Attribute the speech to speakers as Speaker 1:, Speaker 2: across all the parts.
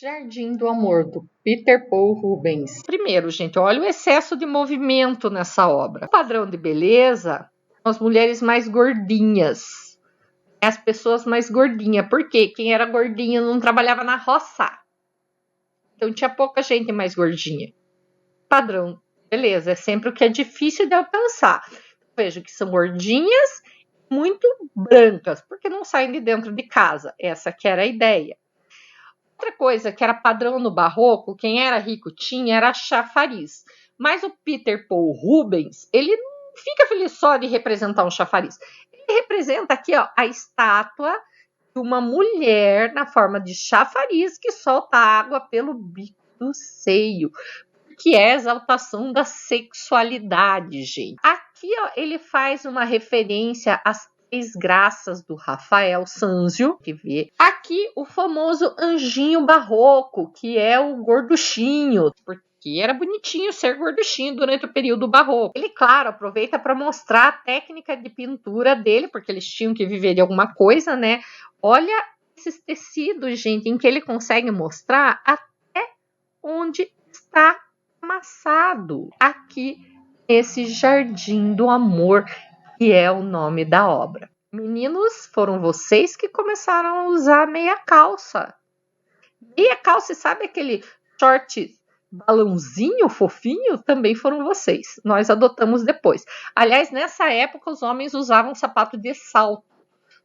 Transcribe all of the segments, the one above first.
Speaker 1: Jardim do Amor, do Peter Paul Rubens. Primeiro, gente, olha o excesso de movimento nessa obra. O padrão de beleza são as mulheres mais gordinhas. As pessoas mais gordinhas. Por quê? Quem era gordinha não trabalhava na roça. Então tinha pouca gente mais gordinha. Padrão, beleza, é sempre o que é difícil de alcançar. Vejo que são gordinhas, muito brancas, porque não saem de dentro de casa. Essa que era a ideia. Outra coisa que era padrão no barroco, quem era rico tinha, era chafariz. Mas o Peter Paul Rubens, ele não fica feliz só de representar um chafariz. Ele representa aqui, ó, a estátua de uma mulher na forma de chafariz que solta água pelo bico do seio, que é a exaltação da sexualidade, gente. Aqui, ó, ele faz uma referência às Três Graças do Rafael Sanzio, que vê aqui o famoso anjinho barroco, que é o gorduchinho, porque era bonitinho ser gorduchinho durante o período barroco. Ele, claro, aproveita para mostrar a técnica de pintura dele, porque eles tinham que viver de alguma coisa, né? Olha esses tecidos, gente, em que ele consegue mostrar até onde está amassado. Aqui, esse Jardim do Amor, que é o nome da obra. Meninos, foram vocês que começaram a usar meia calça. Meia calça, sabe aquele short balãozinho fofinho? Também foram vocês. Nós adotamos depois. Aliás, nessa época, os homens usavam sapato de salto.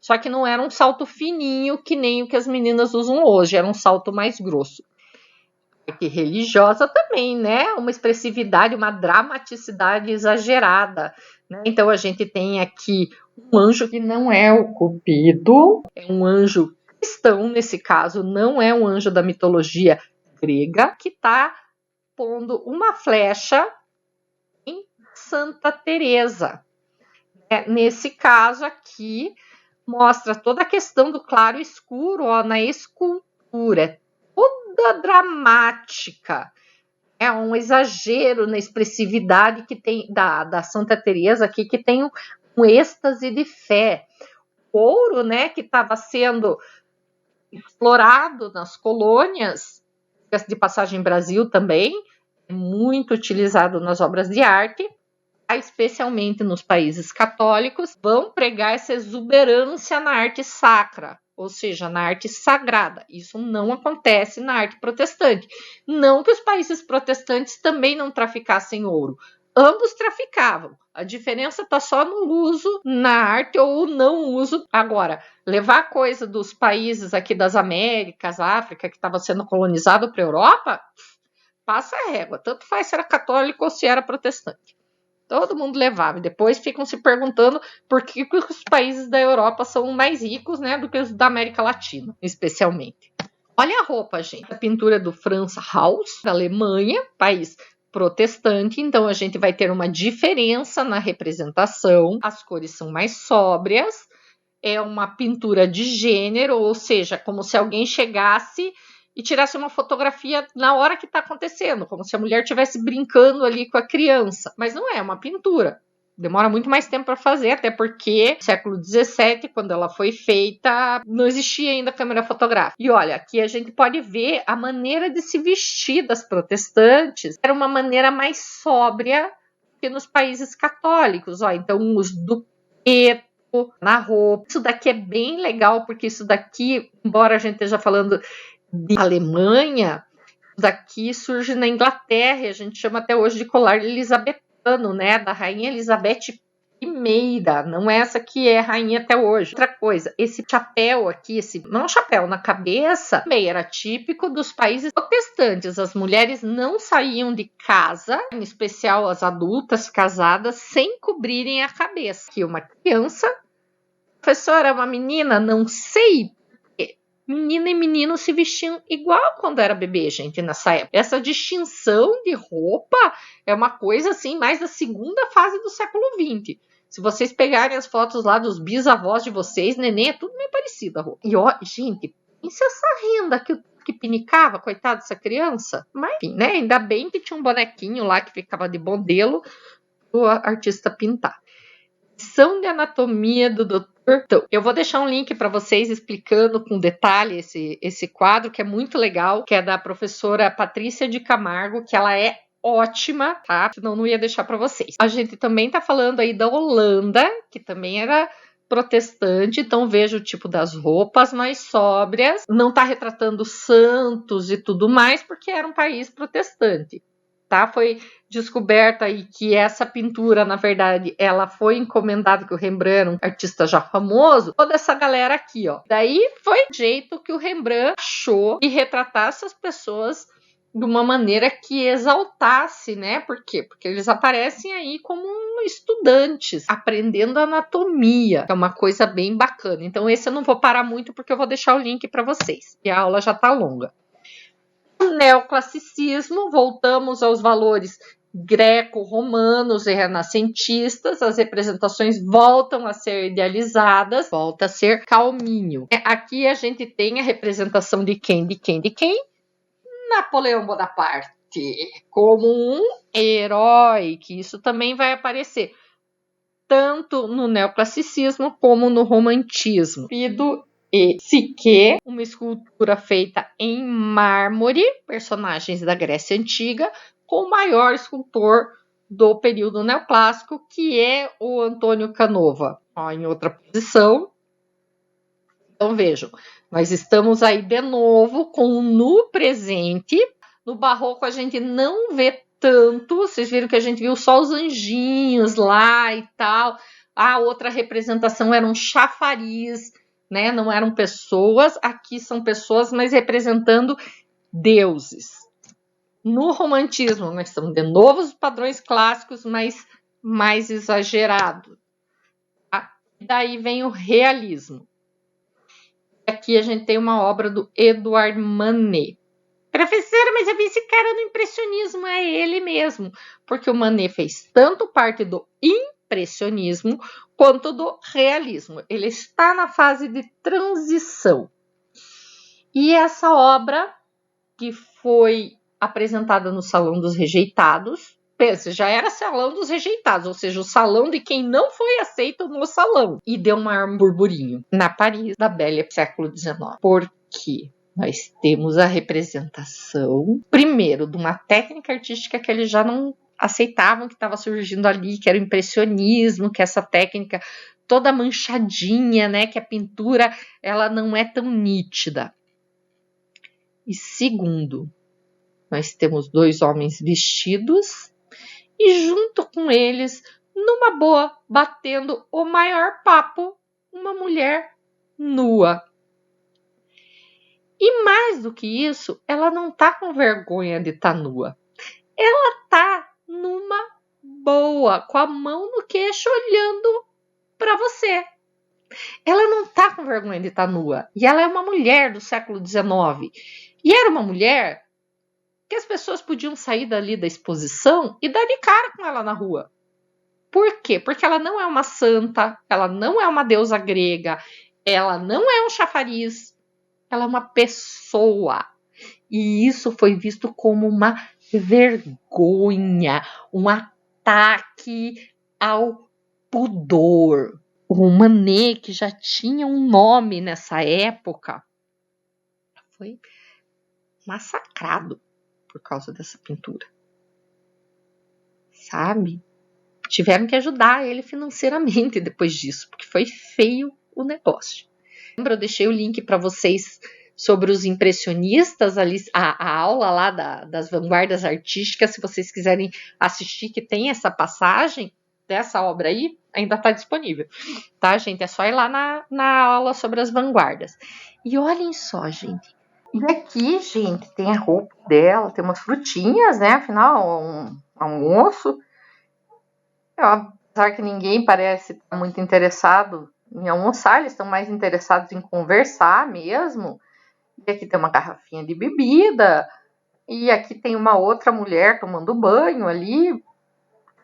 Speaker 1: Só que não era um salto fininho, que nem o que as meninas usam hoje. Era um salto mais grosso. E religiosa também, né? Uma expressividade, uma dramaticidade exagerada. Né? Então, a gente tem aqui um anjo que não é o Cupido, é um anjo cristão, nesse caso, não é um anjo da mitologia grega, que está pondo uma flecha em Santa Teresa. Nesse caso aqui, mostra toda a questão do claro e escuro, ó, na escultura. Toda dramática. É um exagero na expressividade que tem da Santa Teresa aqui, que tem um êxtase de fé. O ouro, né, que estava sendo explorado nas colônias, de passagem Brasil também, é muito utilizado nas obras de arte, especialmente nos países católicos, vão pregar essa exuberância na arte sacra, ou seja, na arte sagrada. Isso não acontece na arte protestante. Não que os países protestantes também não traficassem ouro. Ambos traficavam. A diferença está só no uso na arte ou não uso. Agora, levar coisa dos países aqui das Américas, África, que estava sendo colonizado para a Europa, passa a régua. Tanto faz se era católico ou se era protestante. Todo mundo levava. E depois ficam se perguntando por que os países da Europa são mais ricos, né, do que os da América Latina, especialmente. Olha a roupa, gente. A pintura do Franz Hals, da Alemanha, país protestante. Então, a gente vai ter uma diferença na representação. As cores são mais sóbrias. É uma pintura de gênero, ou seja, como se alguém chegasse e tirasse uma fotografia na hora que está acontecendo, como se a mulher estivesse brincando ali com a criança. Mas não é uma pintura. Demora muito mais tempo para fazer, até porque no século XVII, quando ela foi feita, não existia ainda câmera fotográfica. E olha, aqui a gente pode ver a maneira de se vestir das protestantes. Era uma maneira mais sóbria que nos países católicos. Ó, então, o uso do preto na roupa. Isso daqui é bem legal, porque isso daqui, embora a gente esteja falando de Alemanha, daqui surge na Inglaterra, a gente chama até hoje de colar elisabetano, né, da rainha Elizabeth I, não é essa que é rainha até hoje. Outra coisa, esse chapéu aqui, não chapéu na cabeça, também era típico dos países protestantes. As mulheres não saíam de casa, em especial as adultas casadas, sem cobrirem a cabeça. Aqui uma criança, professora, uma menina, não sei. Menina e menino se vestiam igual quando era bebê, gente, nessa época. Essa distinção de roupa é uma coisa, assim, mais da segunda fase do século XX. Se vocês pegarem as fotos lá dos bisavós de vocês, neném, é tudo meio parecido a roupa. E, ó, gente, pensa essa renda que pinicava, coitada dessa criança. Mas, enfim, né, ainda bem que tinha um bonequinho lá que ficava de modelo pro artista pintar. Lição de anatomia do Dr. Então, eu vou deixar um link para vocês explicando com detalhe esse quadro, que é muito legal, que é da professora Patrícia de Camargo, que ela é ótima, tá? Senão não ia deixar para vocês. A gente também tá falando aí da Holanda, que também era protestante, então veja o tipo das roupas mais sóbrias, não tá retratando santos e tudo mais, porque era um país protestante, tá? Foi descoberta aí que essa pintura, na verdade, ela foi encomendada, que o Rembrandt era um artista já famoso, toda essa galera aqui, ó. Daí foi o jeito que o Rembrandt achou de retratar essas pessoas de uma maneira que exaltasse, né? Por quê? Porque eles aparecem aí como estudantes, aprendendo anatomia, que é uma coisa bem bacana. Então esse eu não vou parar muito, porque eu vou deixar o link para vocês, e a aula já tá longa. O neoclassicismo, voltamos aos valores greco-romanos e renascentistas, as representações voltam a ser idealizadas, volta a ser calminho. Aqui a gente tem a representação de quem? Napoleão Bonaparte, como um herói, que isso também vai aparecer tanto no neoclassicismo como no romantismo. Pido e Psique, uma escultura feita em mármore, personagens da Grécia Antiga, com o maior escultor do período neoclássico, que é o Antônio Canova. Ó, em outra posição. Então vejam, nós estamos aí de novo no presente. No barroco a gente não vê tanto, vocês viram que a gente viu só os anjinhos lá e tal. A outra representação era um chafariz, né? Não eram pessoas, aqui são pessoas, mas representando deuses. No romantismo, nós estamos de novo os padrões clássicos, mas mais exagerado. Tá? Daí vem o realismo. Aqui a gente tem uma obra do Edouard Manet. Professora, mas eu vi esse cara no impressionismo, é ele mesmo. Porque o Manet fez tanto parte do impressionismo quanto do realismo. Ele está na fase de transição. E essa obra, que foi apresentada no Salão dos Rejeitados, pensa, já era Salão dos Rejeitados, ou seja, o salão de quem não foi aceito no salão. E deu um maior burburinho na Paris da Belle século XIX. Por quê? Nós temos a representação, primeiro, de uma técnica artística que eles já não aceitavam, que estava surgindo ali, que era o impressionismo, que essa técnica toda manchadinha, né, que a pintura ela não é tão nítida. E segundo, nós temos dois homens vestidos e junto com eles, numa boa, batendo o maior papo, uma mulher nua. E mais do que isso, ela não tá com vergonha de estar nua. Ela tá numa boa, com a mão no queixo, olhando para você. Ela não tá com vergonha de estar nua. E ela é uma mulher do século XIX. E era uma mulher que as pessoas podiam sair dali da exposição e dar de cara com ela na rua. Por quê? Porque ela não é uma santa, ela não é uma deusa grega, ela não é um chafariz, ela é uma pessoa. E isso foi visto como uma vergonha, um ataque ao pudor. O Manet, que já tinha um nome nessa época, foi massacrado por causa dessa pintura. Sabe? Tiveram que ajudar ele financeiramente depois disso, porque foi feio o negócio. Lembra, eu deixei o link para vocês sobre os impressionistas, ali, a aula lá das vanguardas artísticas, se vocês quiserem assistir, que tem essa passagem dessa obra aí, ainda está disponível, tá, gente? É só ir lá na aula sobre as vanguardas. E olhem só, gente. E aqui, gente, tem a roupa dela, tem umas frutinhas, né? Afinal, um almoço. Apesar que ninguém parece estar muito interessado em almoçar, eles estão mais interessados em conversar mesmo. E aqui tem uma garrafinha de bebida. E aqui tem uma outra mulher tomando banho ali.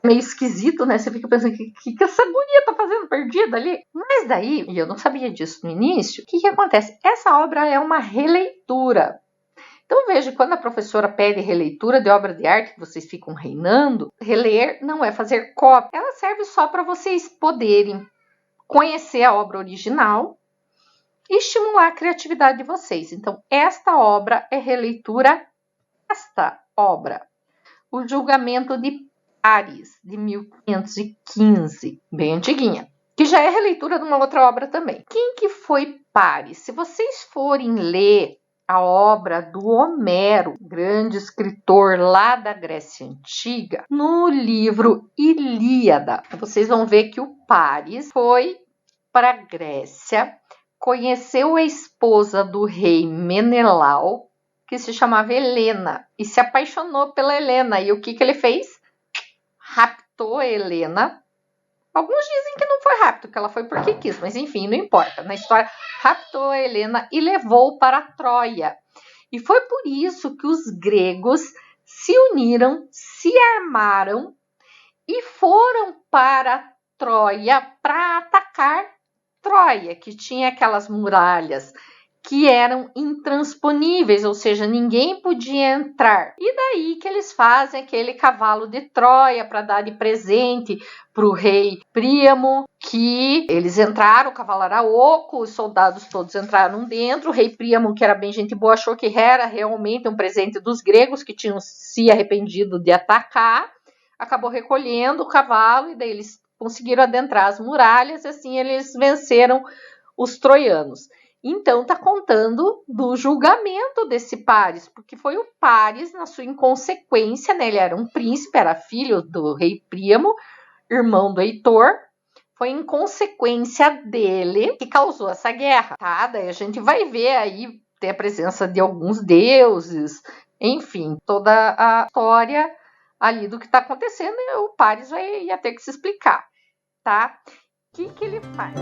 Speaker 1: Meio esquisito, né? Você fica pensando, o que essa guria tá fazendo perdida ali? Mas daí, e eu não sabia disso no início, o que acontece? Essa obra é uma releitura. Então veja, quando a professora pede releitura de obra de arte que vocês ficam reinando, reler não é fazer cópia, ela serve só para vocês poderem conhecer a obra original e estimular a criatividade de vocês. Então, esta obra é releitura desta obra. O Julgamento de Paris, de 1515, bem antiguinha, que já é releitura de uma outra obra também. Quem que foi Paris? Se vocês forem ler a obra do Homero, grande escritor lá da Grécia Antiga, no livro Ilíada, vocês vão ver que o Paris foi para a Grécia, conheceu a esposa do rei Menelau, que se chamava Helena, e se apaixonou pela Helena. E o que ele fez? Raptou a Helena. Alguns dizem que não foi rapto, que ela foi porque quis, mas enfim, não importa. Na história, raptou a Helena e levou para Troia. E foi por isso que os gregos se uniram, se armaram e foram para Troia para atacar Troia, que tinha aquelas muralhas que eram intransponíveis, ou seja, ninguém podia entrar. E daí que eles fazem aquele cavalo de Troia para dar de presente para o rei Príamo, que eles entraram, o cavalo era oco, os soldados todos entraram dentro, o rei Príamo, que era bem gente boa, achou que era realmente um presente dos gregos, que tinham se arrependido de atacar, acabou recolhendo o cavalo, e daí eles conseguiram adentrar as muralhas, e assim eles venceram os troianos. Então, está contando do julgamento desse Paris, porque foi o Paris, na sua inconsequência, né? Ele era um príncipe, era filho do rei Príamo, irmão do Heitor, foi em consequência dele que causou essa guerra, tá? Daí a gente vai ver aí, tem a presença de alguns deuses, enfim, toda a história ali do que está acontecendo, e o Paris ia ter que se explicar, tá? O que ele faz?